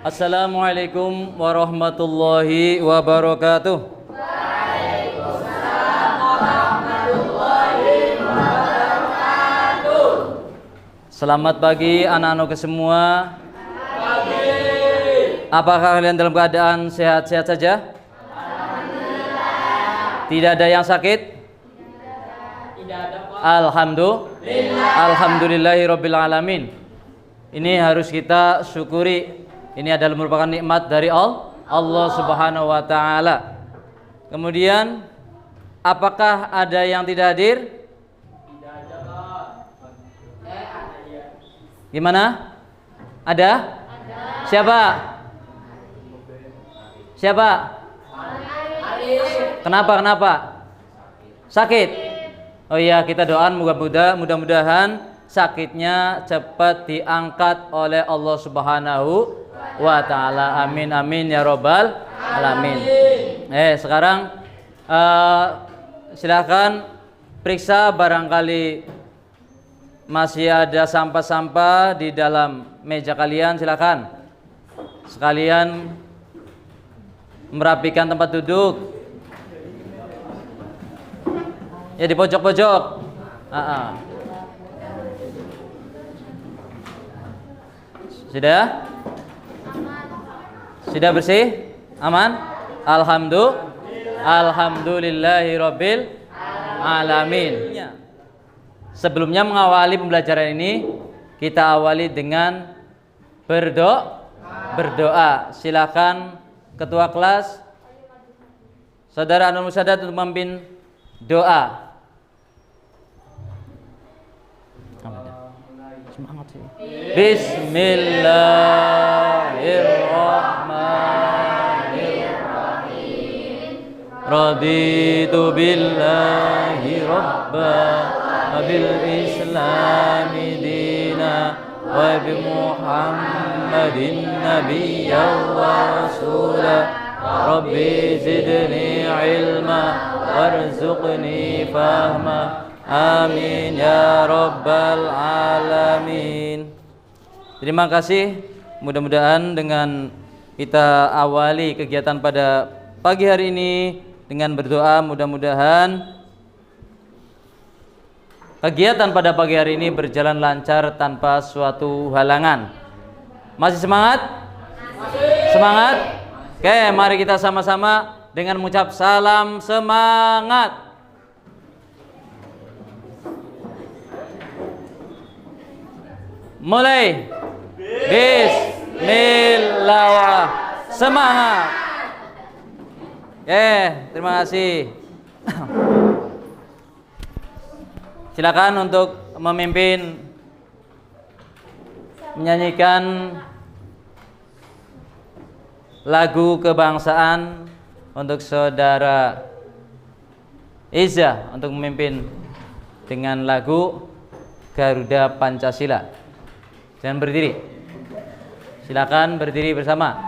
Assalamualaikum warahmatullahi wabarakatuh. Waalaikumsalam warahmatullahi wabarakatuh. Selamat pagi anak-anakku semua. Pagi. Apakah kalian dalam keadaan sehat-sehat saja? Alhamdulillah. Tidak ada yang sakit? Tidak ada, Pak. Alhamdulillah. Alhamdulillahirabbil alamin. Ini harus kita syukuri. Ini adalah merupakan nikmat dari Allah Subhanahu wa taala. Kemudian apakah ada yang tidak hadir? Tidak ada, Pak. Ada ya. Gimana? Ada? Siapa? Siapa? Kenapa? Sakit? Oh iya, kita doakan mudah-mudahan sakitnya cepat diangkat oleh Allah Subhanahu wa taala. Amin amin ya robbal alamin. Sekarang silakan periksa barangkali masih ada sampah-sampah di dalam meja kalian, silakan. Sekalian merapikan tempat duduk. Ya di pojok-pojok. Sudah? Sudah bersih? Aman? Alhamdulillahirabbil alamin. Sebelumnya mengawali pembelajaran ini, kita awali dengan berdoa. Silakan ketua kelas Saudara Anwar Musadat untuk memimpin doa. Semangat sih. Bismillahirrahmanirrahim. Raditu billahi rabba wa bil islami dina wa bi Muhammadin nabiyyan wa rasula. Rabbi zidni ilma warzuqni fahma. Amin ya rabbal alamin. Terima kasih. Mudah-mudahan dengan kita awali kegiatan pada pagi hari ini dengan berdoa, mudah-mudahan kegiatan pada pagi hari ini berjalan lancar tanpa suatu halangan. Masih semangat? Semangat? Oke, mari kita sama-sama dengan mengucap salam semangat. Mulai. Bismillah. Semangat. Terima kasih. Silakan untuk memimpin menyanyikan lagu kebangsaan untuk saudara Iza untuk memimpin dengan lagu Garuda Pancasila. Jangan berdiri. Silakan berdiri bersama.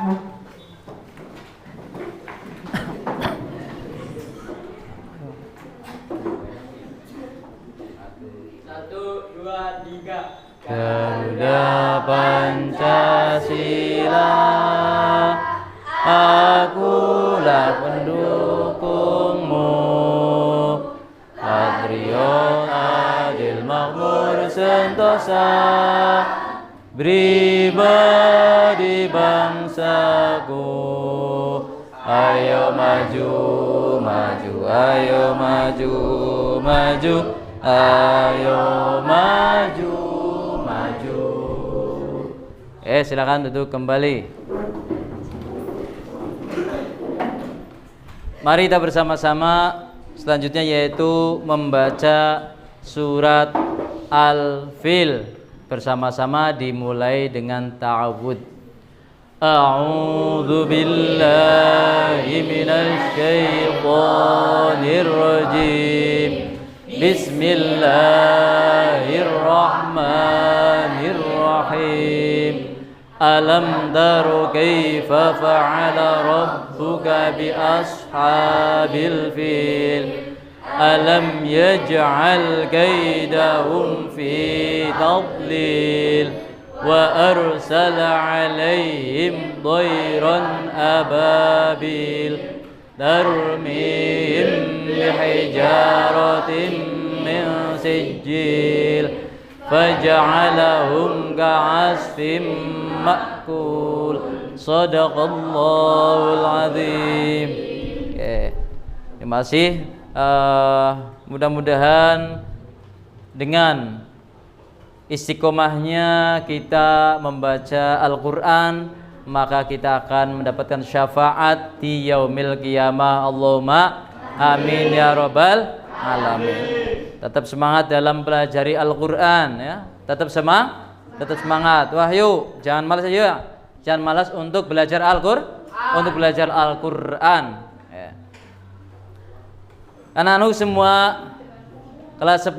Satu, dua, tiga. Garuda Pancasila, akulah pendukungmu. Patriot adil makmur sentosa, pribadi bangsaku. Ayo maju, maju, ayo maju, maju, ayo maju, maju. Silakan duduk kembali. Mari kita bersama-sama selanjutnya yaitu membaca surat Al-Fil. Bersama-sama dimulai dengan ta'awud. A'udzu billahi minasy syaithanir rajim. Bismillahirrahmanirrahim. Alam taru kaifa fa'ala rabbuka bi ashabil fil. Alam yaj'al kaidahum fi tadlil وأرسل عليهم طيرا أبابيل ترميهم بحجارة من سجيل فجعلهم كعصف مأكول صدق الله العظيم. Terima kasih. Mudah-mudahan dengan istiqomahnya kita membaca Al-Quran, maka kita akan mendapatkan syafaat di yaumil qiyamah. Allahumma amin ya rabbal alamin. Tetap semangat dalam pelajari Al-Quran ya. Tetap semangat. Wahyu, jangan malas ya. Jangan malas untuk belajar Al-Quran. Ya. Anak-anak semua kelas 10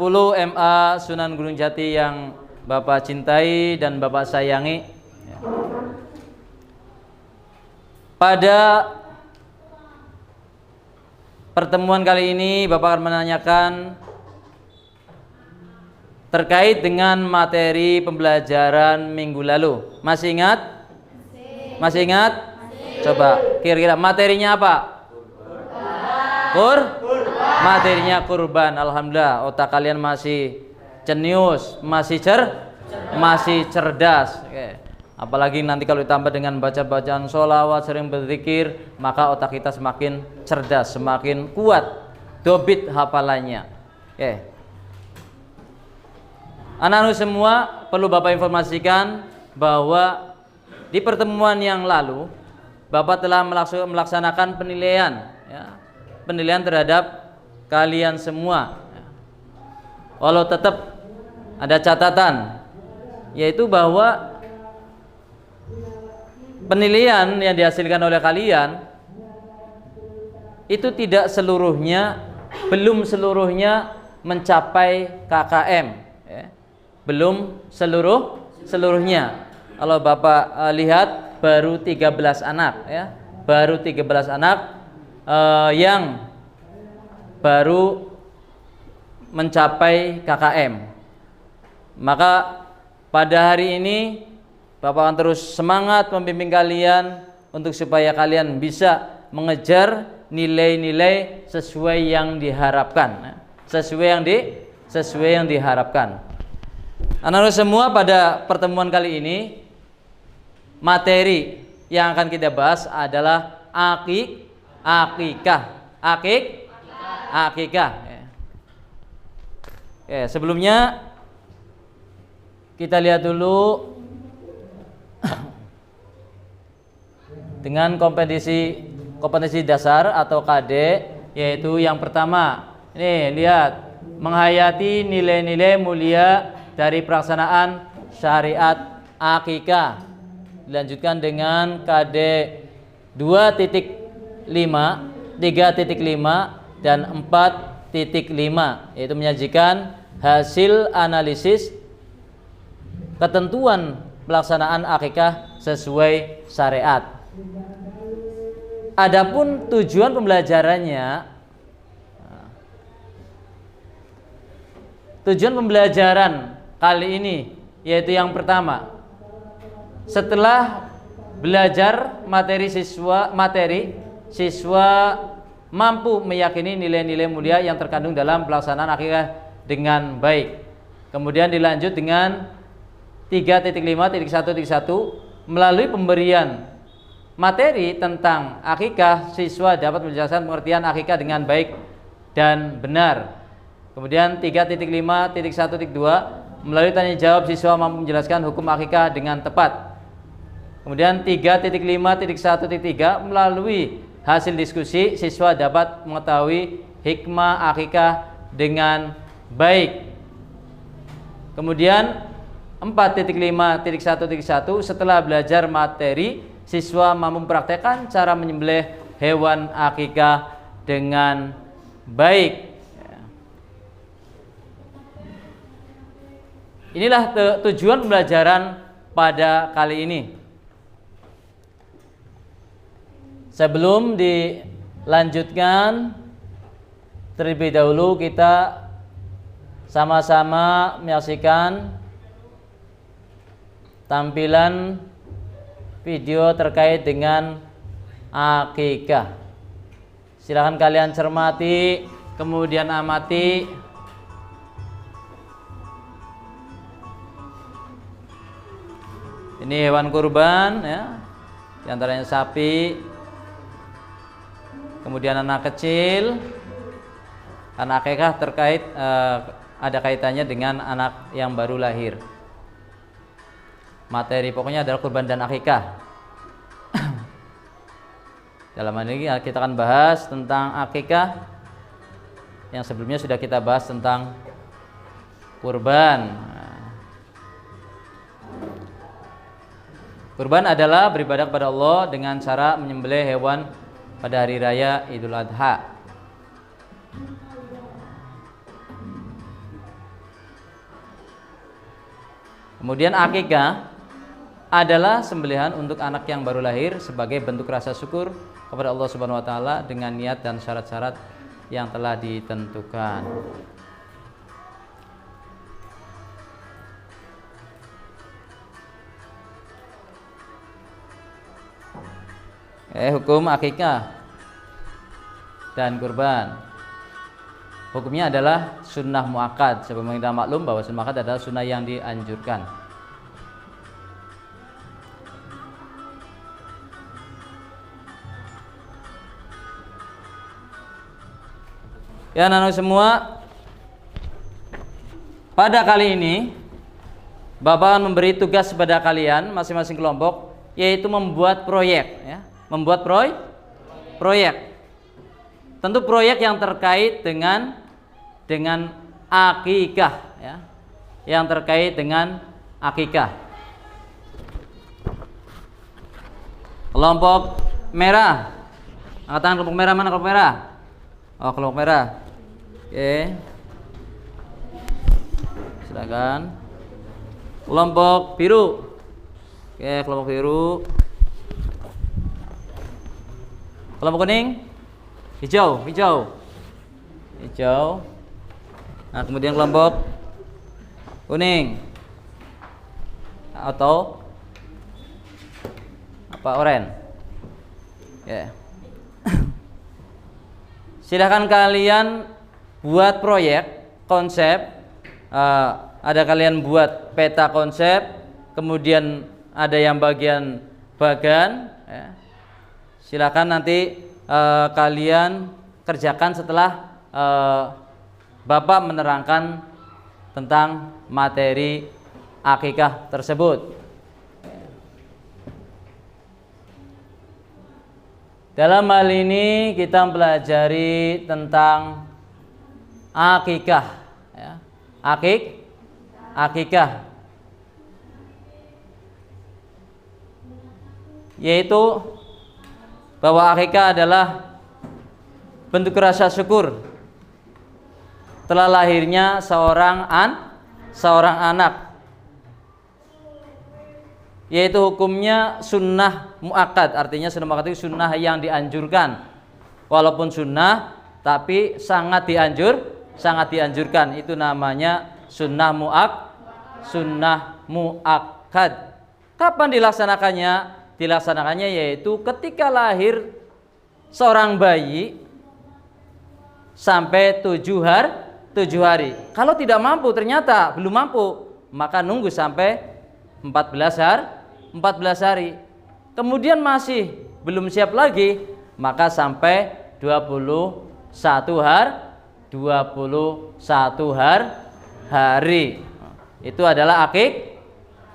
MA Sunan Gunung Jati yang Bapak cintai dan Bapak sayangi. Ya. Pada pertemuan kali ini Bapak akan menanyakan terkait dengan materi pembelajaran minggu lalu. Masih ingat? Masih ingat? Coba kira-kira materinya apa? Materinya kurban. Alhamdulillah, otak kalian masih jenius, masih cerdas. Oke. Apalagi nanti kalau ditambah dengan baca-bacaan sholawat, sering berzikir, maka otak kita semakin cerdas, semakin kuat dobit hafalannya. Oke. Anak-anak semua perlu Bapak informasikan bahwa di pertemuan yang lalu Bapak telah melaksanakan penilaian ya, penilaian terhadap kalian semua. Walau tetap ada catatan, yaitu bahwa penilaian yang dihasilkan oleh kalian itu tidak seluruhnya, belum seluruhnya mencapai KKM ya. Belum seluruhnya. Kalau Bapak lihat baru 13 anak ya, baru 13 anak yang baru mencapai KKM. Maka pada hari ini Bapak akan terus semangat membimbing kalian untuk supaya kalian bisa mengejar nilai-nilai sesuai yang diharapkan, sesuai yang diharapkan. Anak-anak semua, pada pertemuan kali ini materi yang akan kita bahas adalah akikah. Sebelumnya kita lihat dulu dengan kompetensi dasar atau KD, yaitu yang pertama. Ini lihat, menghayati nilai-nilai mulia dari pelaksanaan syariat akikah. Dilanjutkan dengan KD 2.5, 3.5 dan 4.5, yaitu menyajikan hasil analisis ketentuan pelaksanaan akikah sesuai syariat. Adapun tujuan pembelajaran kali ini yaitu yang pertama, setelah belajar siswa mampu meyakini nilai-nilai mulia yang terkandung dalam pelaksanaan akikah dengan baik. Kemudian dilanjut dengan 3.5.1.1, melalui pemberian materi tentang akikah, siswa dapat menjelaskan pengertian akikah dengan baik dan benar. Kemudian 3.5.1.2, melalui tanya jawab siswa mampu menjelaskan hukum akikah dengan tepat. Kemudian 3.5.1.3, melalui hasil diskusi siswa dapat mengetahui hikmah akikah dengan baik. Kemudian 4.5.1.1, setelah belajar materi, siswa mampu mempraktekkan cara menyembelih hewan akikah dengan baik. Inilah tujuan pembelajaran pada kali ini. Sebelum dilanjutkan, terlebih dahulu kita sama-sama menyaksikan tampilan video terkait dengan akikah. Silahkan kalian cermati, kemudian amati. Ini hewan kurban ya, di antaranya sapi, kemudian anak kecil. Karena akikah terkait ada kaitannya dengan anak yang baru lahir. Materi pokoknya adalah kurban dan akikah. Dalam hal ini kita akan bahas tentang akikah. Yang sebelumnya sudah kita bahas tentang kurban. Kurban adalah beribadah kepada Allah dengan cara menyembelih hewan pada hari raya Idul Adha. Kemudian akikah adalah sembelihan untuk anak yang baru lahir sebagai bentuk rasa syukur kepada Allah Subhanahu wa taala dengan niat dan syarat-syarat yang telah ditentukan. Hukum akikah dan kurban. Hukumnya adalah sunnah muakkad. Sebagaimana kita maklum bahwa sunnah muakkad adalah sunnah yang dianjurkan. Ya anak-anak semua, pada kali ini Bapak akan memberi tugas kepada kalian masing-masing kelompok, yaitu membuat proyek ya. Membuat proyek. Tentu proyek yang terkait dengan akikah ya. Yang terkait dengan akikah. Kelompok merah. Angkat tangan kelompok merah, mana kelompok merah? Oh, kelompok merah. Oke. Silakan. Kelompok biru. Oke, kelompok biru. Kelompok kuning, hijau. Nah, kemudian kelompok kuning atau apa oranye. Ya. Silahkan kalian buat proyek konsep. Ada kalian buat peta konsep, kemudian ada yang bagian bagan. Ya. Silakan nanti kalian kerjakan setelah Bapak menerangkan tentang materi akikah tersebut. Dalam hal ini kita mempelajari tentang akikah ya. Akikah yaitu bahwa akikah adalah bentuk rasa syukur telah lahirnya seorang anak, yaitu hukumnya sunnah muakkad. Artinya sunnah muakkad itu sunnah yang dianjurkan, walaupun sunnah tapi sangat dianjurkan. Itu namanya sunnah muakkad. Kapan dilaksanakannya? Dilaksanakannya yaitu ketika lahir seorang bayi sampai 7 hari. Kalau tidak mampu, ternyata belum mampu, maka nunggu sampai 14 hari. Kemudian masih belum siap lagi, maka sampai 21 hari. Itu adalah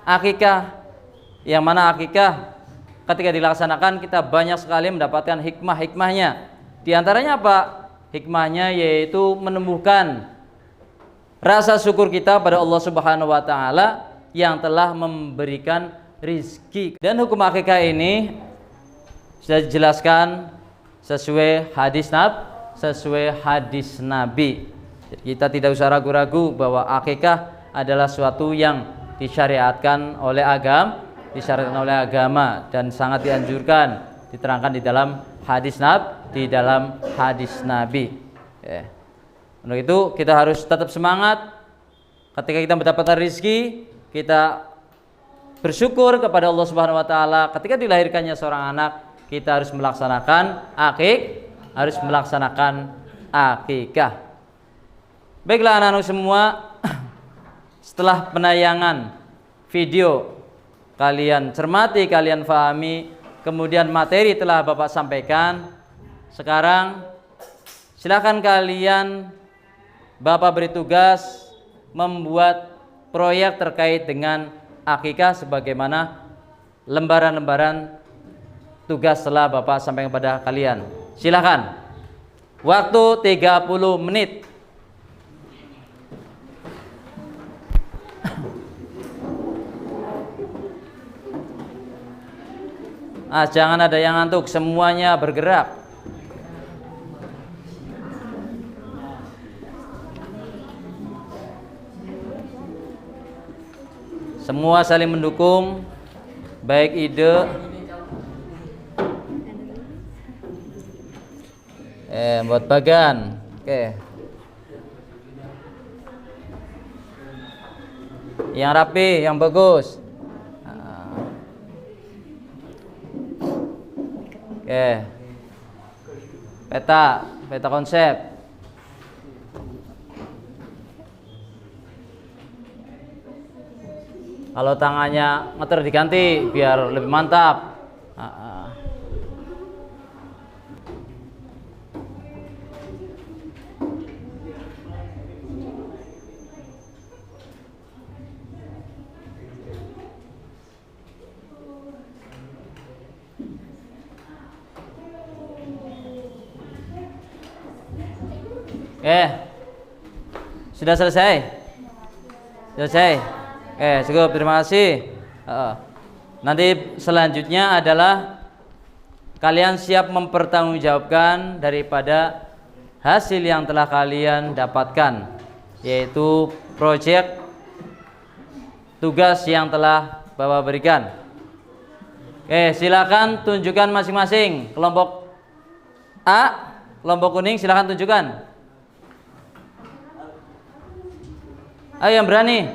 akikah. Yang mana akikah ketika dilaksanakan kita banyak sekali mendapatkan hikmahnya. Di antaranya apa? Hikmahnya yaitu menumbuhkan rasa syukur kita pada Allah Subhanahu wa taala yang telah memberikan rizki. Dan hukum akikah ini sudah dijelaskan sesuai hadis Nabi. Jadi kita tidak usah ragu-ragu bahwa akikah adalah suatu yang disyariatkan oleh agama dan sangat dianjurkan, diterangkan di dalam hadis Nabi. Ya. Untuk itu kita harus tetap semangat ketika kita mendapatkan rezeki, kita bersyukur kepada Allah Subhanahu wa taala ketika dilahirkannya seorang anak, kita harus melaksanakan akikah. Baiklah anak-anak semua, setelah penayangan video kalian cermati, kalian fahami, kemudian materi telah Bapak sampaikan. Sekarang silakan kalian, Bapak beri tugas membuat proyek terkait dengan akikah sebagaimana lembaran-lembaran tugas telah Bapak sampaikan kepada kalian. Silakan. Waktu 30 menit. Jangan ada yang ngantuk, semuanya bergerak. Semua saling mendukung, baik ide buat bagan. Oke. Yang rapi, yang bagus. Oke. Peta konsep. Kalau tangannya ngeter diganti biar lebih mantap. Sudah selesai? Selesai? Cukup, terima kasih. Nanti selanjutnya adalah kalian siap mempertanggungjawabkan daripada hasil yang telah kalian dapatkan, yaitu proyek tugas yang telah Bapak berikan. Silakan tunjukkan masing-masing. Kelompok A, kelompok kuning, silakan tunjukkan. Ayo yang berani.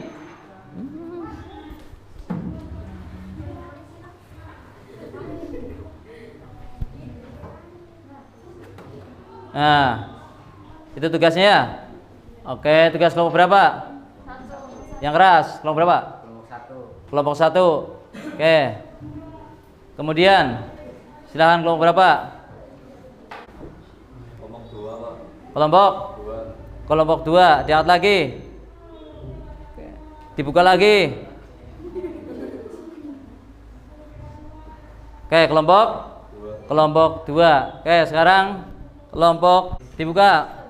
Nah, itu tugasnya ya. Oke, tugas kelompok berapa? 1. Yang keras, kelompok berapa? Kelompok 1. Oke. Kemudian, silakan kelompok berapa? Kelompok 2, Pak. Kelompok 2, diangkat lagi. Oke. Dibuka lagi. Oke, kelompok 2. Oke, sekarang kelompok dibuka.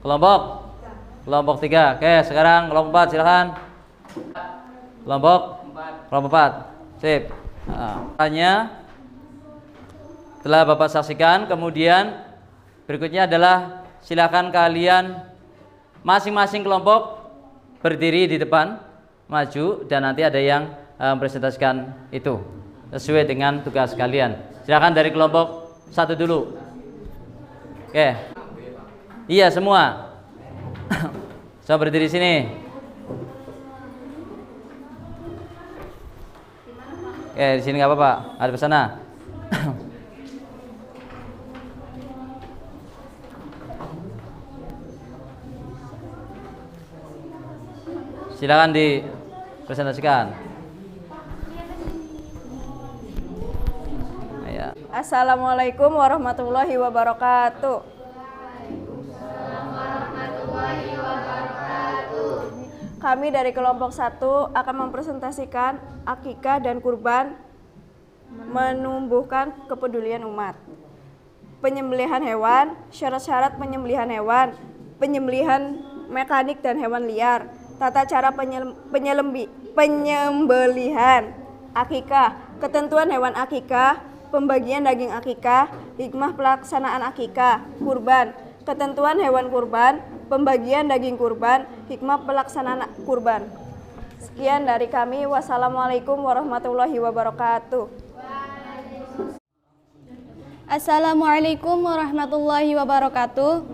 Kelompok 3. Oke, sekarang kelompok 4, silakan. Kelompok 4. Sip. Tanya telah Bapak saksikan. Kemudian berikutnya adalah silakan kalian masing-masing kelompok berdiri di depan, maju, dan nanti ada yang mempresentasikan itu sesuai dengan tugas kalian. Silakan dari kelompok 1 dulu. Oke. Iya, semua. Saya berdiri sini. Oke, di sini nggak apa-apa. Ada di sana. Silakan dipresentasikan. Assalamualaikum warahmatullahi wabarakatuh. Kami dari kelompok 1 akan mempresentasikan akikah dan kurban menumbuhkan kepedulian umat. Penyembelihan hewan, syarat-syarat penyembelihan hewan, penyembelihan mekanik dan hewan liar, tata cara penyembelihan, akikah, ketentuan hewan akikah, pembagian daging akikah, hikmah pelaksanaan akikah, kurban, ketentuan hewan kurban, pembagian daging kurban, hikmah pelaksanaan kurban. Sekian dari kami. Wassalamualaikum warahmatullahi wabarakatuh. Assalamualaikum warahmatullahi wabarakatuh.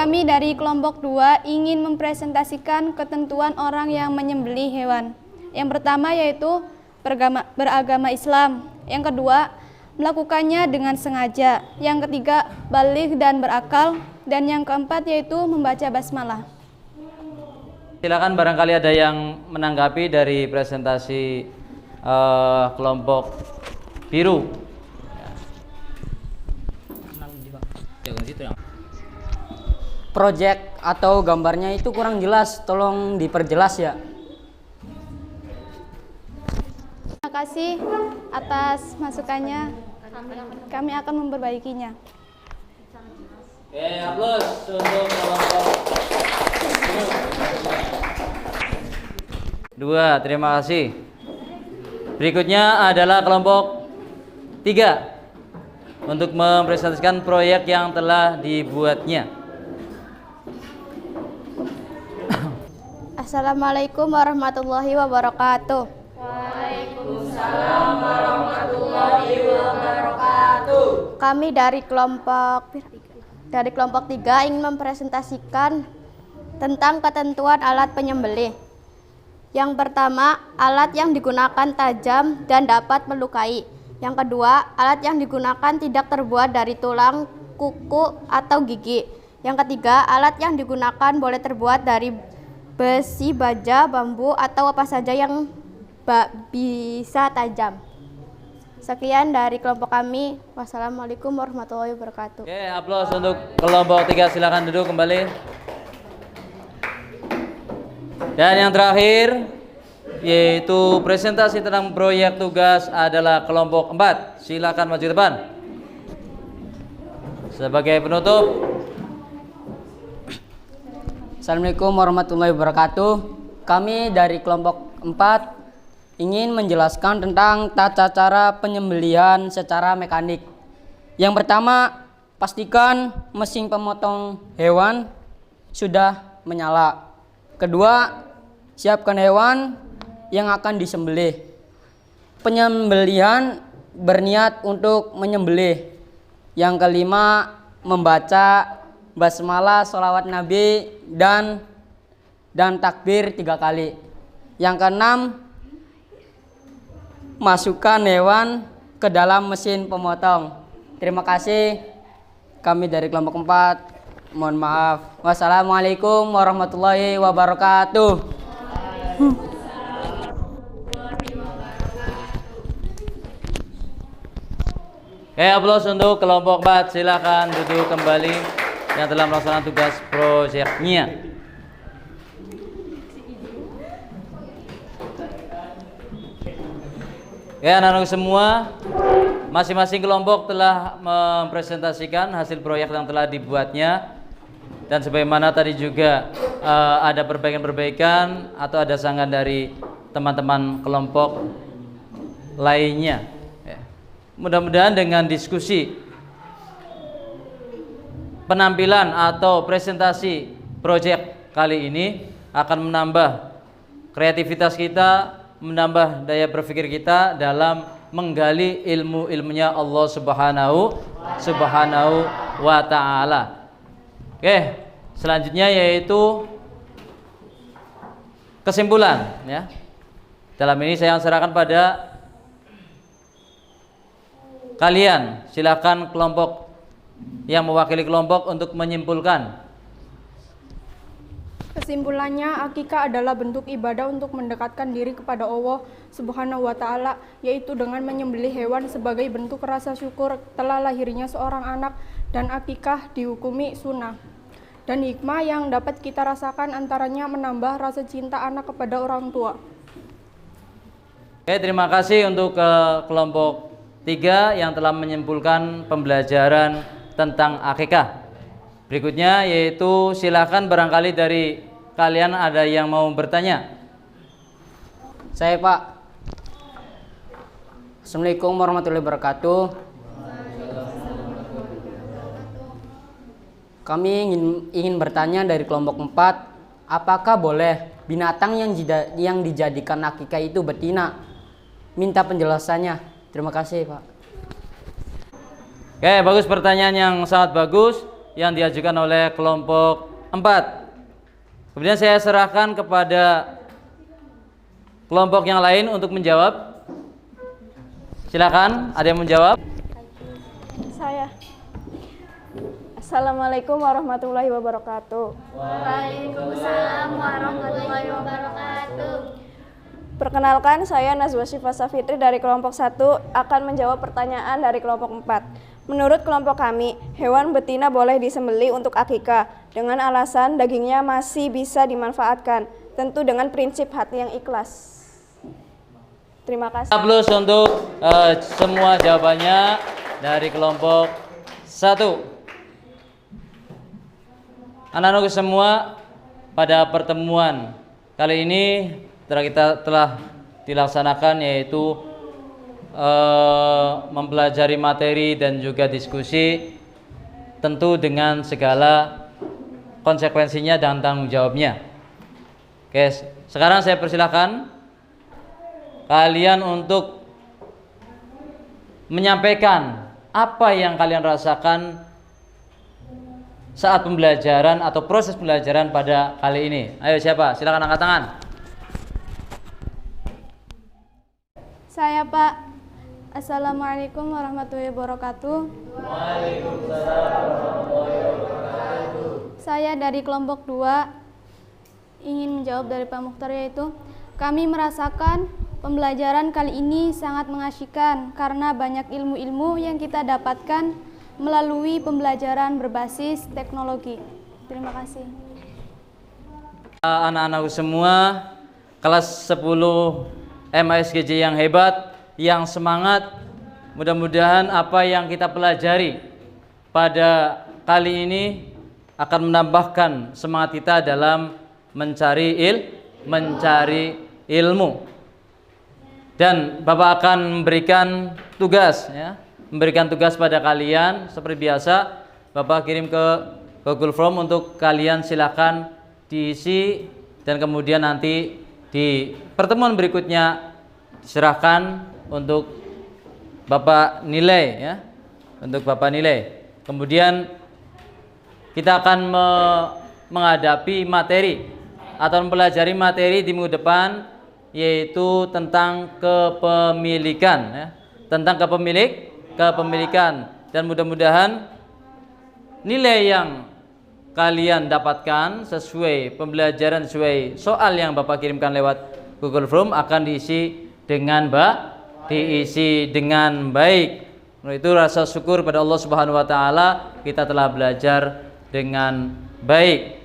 Kami dari kelompok 2 ingin mempresentasikan ketentuan orang yang menyembelih hewan. Yang pertama yaitu beragama Islam. Yang kedua, melakukannya dengan sengaja. Yang ketiga, baligh dan berakal. Dan yang keempat yaitu membaca basmalah. Silakan barangkali ada yang menanggapi dari presentasi kelompok biru. Project atau gambarnya itu kurang jelas, tolong diperjelas ya. Terima kasih atas masukannya. Kami akan memperbaikinya. Oke, aplaus untuk kelompok dua. Terima kasih. Berikutnya adalah kelompok 3 untuk mempresentasikan proyek yang telah dibuatnya. Assalamualaikum warahmatullahi wabarakatuh. Waalaikumsalam warahmatullahi wabarakatuh. Kami dari kelompok 3 ingin mempresentasikan tentang ketentuan alat penyembelih. Yang pertama, alat yang digunakan tajam dan dapat melukai. Yang kedua, alat yang digunakan tidak terbuat dari tulang, kuku, atau gigi. Yang ketiga, alat yang digunakan boleh terbuat dari besi, baja, bambu, atau apa saja yang bisa tajam. Sekian dari kelompok kami. Wassalamualaikum warahmatullahi wabarakatuh. Oke, aplaus untuk kelompok 3. Silakan duduk kembali. Dan yang terakhir yaitu presentasi tentang proyek tugas adalah kelompok 4. Silakan maju ke depan. Sebagai penutup. Assalamualaikum warahmatullahi wabarakatuh. Kami dari kelompok 4 ingin menjelaskan tentang tata cara penyembelihan secara mekanik. Yang pertama, pastikan mesin pemotong hewan sudah menyala. Kedua, siapkan hewan yang akan disembelih. Penyembelihan berniat untuk menyembelih. Yang kelima, membaca basmalah, sholawat Nabi, dan takbir 3 kali. Yang keenam, masukkan hewan ke dalam mesin pemotong. Terima kasih. Kami dari kelompok 4. Mohon maaf. Wassalamualaikum warahmatullahi wabarakatuh. Oke, aplaus untuk kelompok 4. Silakan duduk kembali yang telah melaksanakan tugas proyeknya. Ya, anak-anak semua, masing-masing kelompok telah mempresentasikan hasil proyek yang telah dibuatnya. Dan sebagaimana tadi juga ada perbaikan-perbaikan atau ada sanggahan dari teman-teman kelompok lainnya. Ya. Mudah-mudahan dengan diskusi penampilan atau presentasi proyek kali ini akan menambah kreativitas kita, menambah daya berpikir kita dalam menggali ilmunya Allah Subhanahu wa ta'ala. Oke, selanjutnya yaitu kesimpulan ya. Dalam ini saya serahkan pada kalian. Silakan kelompok yang mewakili kelompok untuk menyimpulkan. Kesimpulannya, akikah adalah bentuk ibadah untuk mendekatkan diri kepada Allah Subhanahu wa ta'ala, yaitu dengan menyembelih hewan sebagai bentuk rasa syukur telah lahirnya seorang anak, dan akikah dihukumi sunnah. Dan hikmah yang dapat kita rasakan antaranya menambah rasa cinta anak kepada orang tua. Oke, terima kasih untuk kelompok 3 yang telah menyimpulkan pembelajaran tentang akikah. Berikutnya yaitu silakan barangkali dari kalian ada yang mau bertanya. Saya Pak. Assalamualaikum warahmatullahi wabarakatuh. Kami ingin bertanya dari kelompok 4, apakah boleh binatang yang dijadikan akikah itu betina? Minta penjelasannya. Terima kasih Pak. Oke, bagus, pertanyaan yang sangat bagus. yang diajukan oleh kelompok 4. Kemudian saya serahkan kepada kelompok yang lain untuk menjawab. Silakan, ada yang menjawab? Saya. Assalamualaikum warahmatullahi wabarakatuh. Waalaikumsalam warahmatullahi wabarakatuh. Perkenalkan, saya Nazwa Syifa Safitri dari kelompok 1 akan menjawab pertanyaan dari kelompok 4. Menurut kelompok kami, hewan betina boleh disembelih untuk akikah dengan alasan dagingnya masih bisa dimanfaatkan, tentu dengan prinsip hati yang ikhlas. Terima kasih. Aplaus untuk semua jawabannya dari kelompok 1. Anak-anakku semua, pada pertemuan kali ini telah dilaksanakan, yaitu mempelajari materi dan juga diskusi, tentu dengan segala konsekuensinya dan tanggung jawabnya. Oke, sekarang saya persilahkan kalian untuk menyampaikan apa yang kalian rasakan saat pembelajaran atau proses pembelajaran pada kali ini. Ayo, siapa? Silakan angkat tangan. Saya, Pak. Assalamualaikum warahmatullahi wabarakatuh. Waalaikumsalam warahmatullahi wabarakatuh. Saya dari kelompok 2 ingin menjawab dari Pak Mukhtar, yaitu kami merasakan pembelajaran kali ini sangat mengasyikkan karena banyak ilmu-ilmu yang kita dapatkan melalui pembelajaran berbasis teknologi. Terima kasih. Anak-anakku semua, kelas 10 MASGJ yang hebat, yang semangat. Mudah-mudahan apa yang kita pelajari pada kali ini akan menambahkan semangat kita dalam mencari ilmu. Dan Bapak akan memberikan tugas, ya, memberikan tugas pada kalian seperti biasa. Bapak kirim ke Google Form untuk kalian silakan diisi, dan kemudian nanti di pertemuan berikutnya diserahkan untuk Bapak nilai, ya, untuk Bapak nilai. Kemudian kita akan menghadapi materi atau mempelajari materi di minggu depan, yaitu tentang kepemilikan, ya, tentang kepemilikan, dan mudah-mudahan nilai yang kalian dapatkan sesuai pembelajaran, sesuai soal yang Bapak kirimkan lewat Google Form akan diisi dengan baik. Nah, itu rasa syukur pada Allah Subhanahu wa taala, kita telah belajar dengan baik.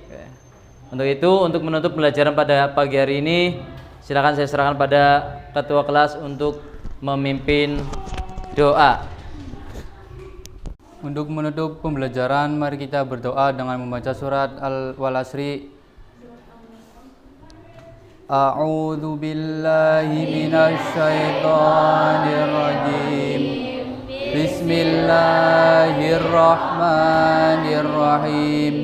Untuk itu, untuk menutup pembelajaran pada pagi hari ini, silakan saya serahkan pada ketua kelas untuk memimpin doa. Untuk menutup pembelajaran, mari kita berdoa dengan membaca surat Al-Wal Asri. A'udzu billahi minasy syaithanir rajim. Bismillahirrahmanirrahim.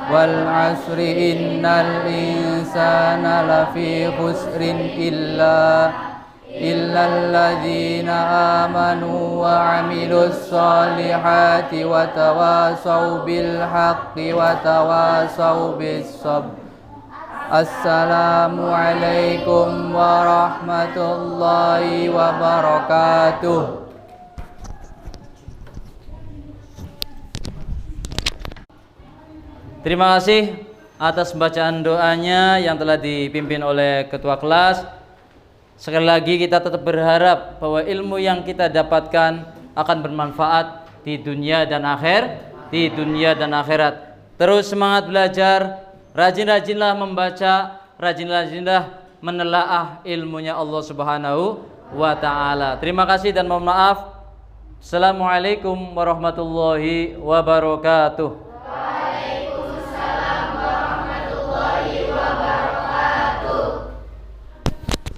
Wal 'asri innal insana lafi khusrin illa alladzina amanu wa 'amilus solihati wa tawasaw bil haqqi wa tawasaw bis sabr. Assalamu alaikum warahmatullahi wabarakatuh. Terima kasih atas bacaan doanya yang telah dipimpin oleh ketua kelas. Sekali lagi kita tetap berharap bahwa ilmu yang kita dapatkan akan bermanfaat di dunia dan akhirat. Terus semangat belajar, rajin-rajinlah membaca, rajin-rajinlah menelaah ilmunya Allah Subhanahu wa taala. Terima kasih dan mohon maaf. Assalamualaikum warahmatullahi wabarakatuh.